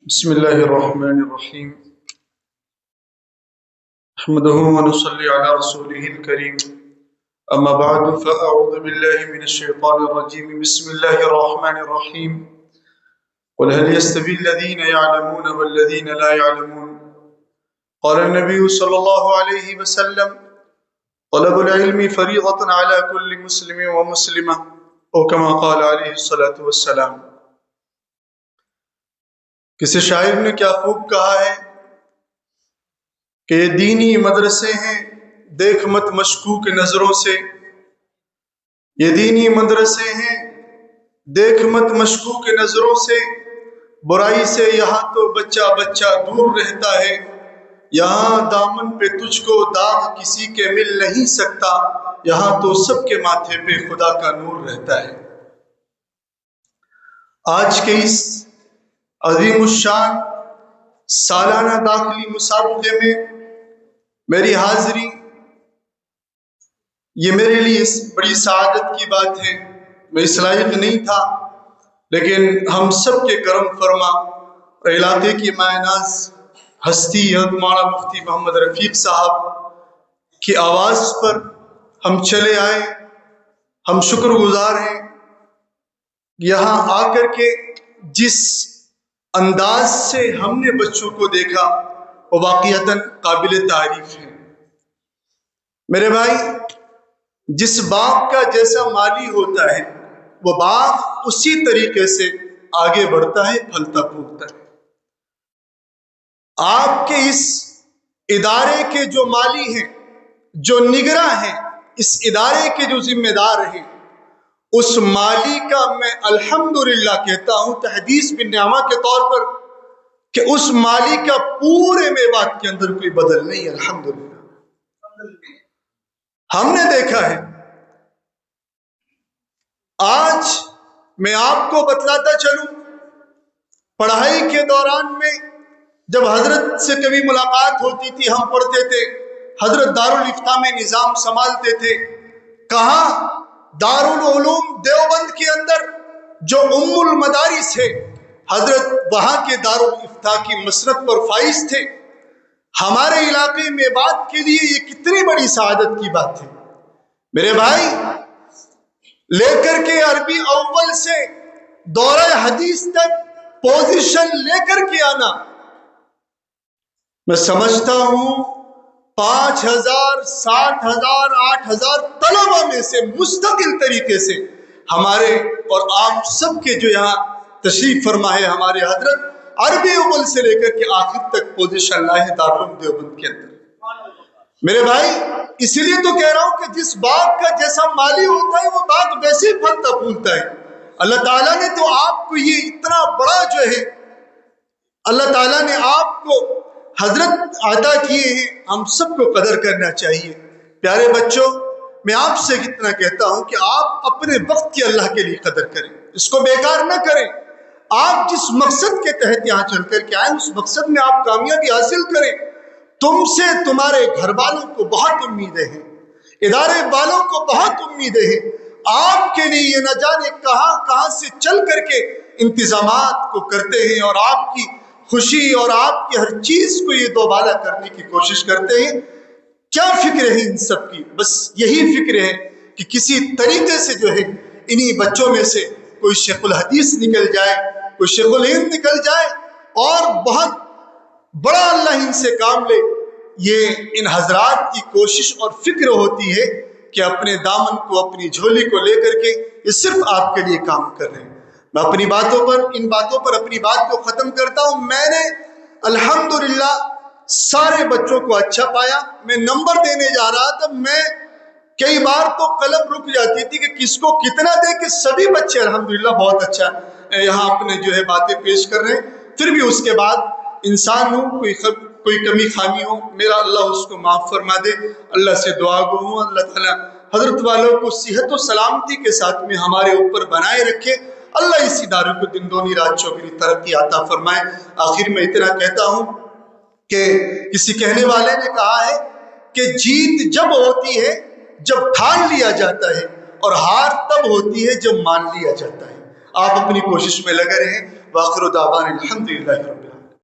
بسم الله الرحمن الرحيم نحمده ونصلي على رسوله الكريم أما بعد فأعوذ بالله من الشيطان الرجيم بسم الله الرحمن الرحيم قل هل يستوي الذين يعلمون والذين لا يعلمون قال النبي صلى الله عليه وسلم طلب العلم فريضة على كل مسلم ومسلمة أو كما قال عليه الصلاة والسلام۔ کسی شاعر نے کیا خوب کہا ہے کہ یہ دینی مدرسے ہیں دیکھ مت مشکوک نظروں سے، یہ دینی مدرسے ہیں دیکھ مت مشکوک نظروں سے، برائی سے یہاں تو بچہ بچہ دور رہتا ہے، یہاں دامن پہ تجھ کو داغ کسی کے مل نہیں سکتا، یہاں تو سب کے ماتھے پہ خدا کا نور رہتا ہے۔ آج کے اس عظیم الشان سالانہ داخلی مسابقے میں میری حاضری یہ میرے لیے بڑی سعادت کی بات ہے۔ میں اس لائق نہیں تھا، لیکن ہم سب کے کرم فرما اور علاقے کی مائناز ہستی مولانا مفتی محمد رفیق صاحب کی آواز پر ہم چلے آئے۔ ہم شکر گزار ہیں، یہاں آ کر کے جس انداز سے ہم نے بچوں کو دیکھا وہ واقعتاً قابل تعریف ہے۔ میرے بھائی، جس باغ کا جیسا مالی ہوتا ہے وہ باغ اسی طریقے سے آگے بڑھتا ہے، پھلتا پھولتا ہے۔ آپ کے اس ادارے کے جو مالی ہیں، جو نگراں ہیں، اس ادارے کے جو ذمہ دار ہیں، اس مالی کا میں الحمدللہ کہتا ہوں تحدیث بالنعمہ کے طور پر کہ اس مالی کا پورے میوات کے اندر کوئی بدل نہیں۔ الحمدللہ ہم نے دیکھا ہے۔ آج میں آپ کو بتلاتا چلوں، پڑھائی کے دوران میں جب حضرت سے کبھی ملاقات ہوتی تھی، ہم پڑھتے تھے، حضرت دارالافتاء میں نظام سنبھالتے تھے۔ کہاں؟ دارالعلوم دیوبند کے اندر جو ام المدارس ہے، حضرت وہاں کے دارالافتاء کی مسند پر فائز تھے۔ ہمارے علاقے میں بات کے لیے یہ کتنی بڑی سعادت کی بات ہے۔ میرے بھائی، لے کر کے عربی اول سے دورہ حدیث تک پوزیشن لے کر کے آنا، میں سمجھتا ہوں 5,000 60,000 8,000 طلبہ میں سے مستقل طریقے سے ہمارے اور آپ سب کے جو یہاں تشریف فرما ہے ہمارے حضرت عربی اول سے لے کر کے آخر تک پوزیشن لائے ہیں دارالعلوم دیوبند کے اندر۔ میرے بھائی، اسی لیے تو کہہ رہا ہوں کہ جس باغ کا جیسا مالی ہوتا ہے وہ باغ ویسے ہی پھلتا پھولتا ہے۔ اللہ تعالیٰ نے تو آپ کو یہ اتنا بڑا جو ہے، اللہ تعالیٰ نے آپ کو حضرت عطا کیے ہیں، ہم سب کو قدر کرنا چاہیے۔ پیارے بچوں، میں آپ سے اتنا کہتا ہوں کہ آپ اپنے وقت کی اللہ کے لیے قدر کریں، اس کو بیکار نہ کریں۔ آپ جس مقصد کے تحت یہاں چل کر کے آئیں، اس مقصد میں آپ کامیابی حاصل کریں۔ تم سے تمہارے گھر والوں کو بہت امیدیں ہیں، ادارے والوں کو بہت امیدیں ہیں۔ آپ کے لیے یہ نہ جانے کہاں کہاں سے چل کر کے انتظامات کو کرتے ہیں اور آپ کی خوشی اور آپ کی ہر چیز کو یہ دوبالا کرنے کی کوشش کرتے ہیں۔ کیا فکر ہے ان سب کی؟ بس یہی فکر ہے کہ کسی طریقے سے جو ہے انہی بچوں میں سے کوئی شیخ الحدیث نکل جائے، کوئی شیخ الہند نکل جائے اور بہت بڑا اللہ ان سے کام لے۔ یہ ان حضرات کی کوشش اور فکر ہوتی ہے کہ اپنے دامن کو، اپنی جھولی کو لے کر کے یہ صرف آپ کے لیے کام کر رہے ہیں۔ میں اپنی ان باتوں پر اپنی بات کو ختم کرتا ہوں۔ میں نے الحمدللہ سارے بچوں کو اچھا پایا۔ میں نمبر دینے جا رہا تھا، میں کئی بار تو قلم رک جاتی تھی کہ کس کو کتنا دے، کہ سبھی بچے الحمدللہ بہت اچھا یہاں اپنے جو ہے باتیں پیش کر رہے ہیں۔ پھر بھی اس کے بعد انسان ہوں، کوئی کمی خامی ہو، میرا اللہ اس کو معاف فرما دے۔ اللہ سے دعا گو ہوں اللہ تعالیٰ حضرت والوں کو صحت و سلامتی کے ساتھ میں ہمارے اوپر بنائے رکھے۔ اللہ اس ادارے کو دن دونی رات چوگنی ترقی عطا فرمائے۔ آخر میں اتنا کہتا ہوں کہ کسی کہنے والے نے کہا ہے کہ جیت جب ہوتی ہے جب ٹھان لیا جاتا ہے، اور ہار تب ہوتی ہے جب مان لیا جاتا ہے۔ آپ اپنی کوشش میں لگے رہیں، وآخر دعوانا الحمد للہ رب العالمین.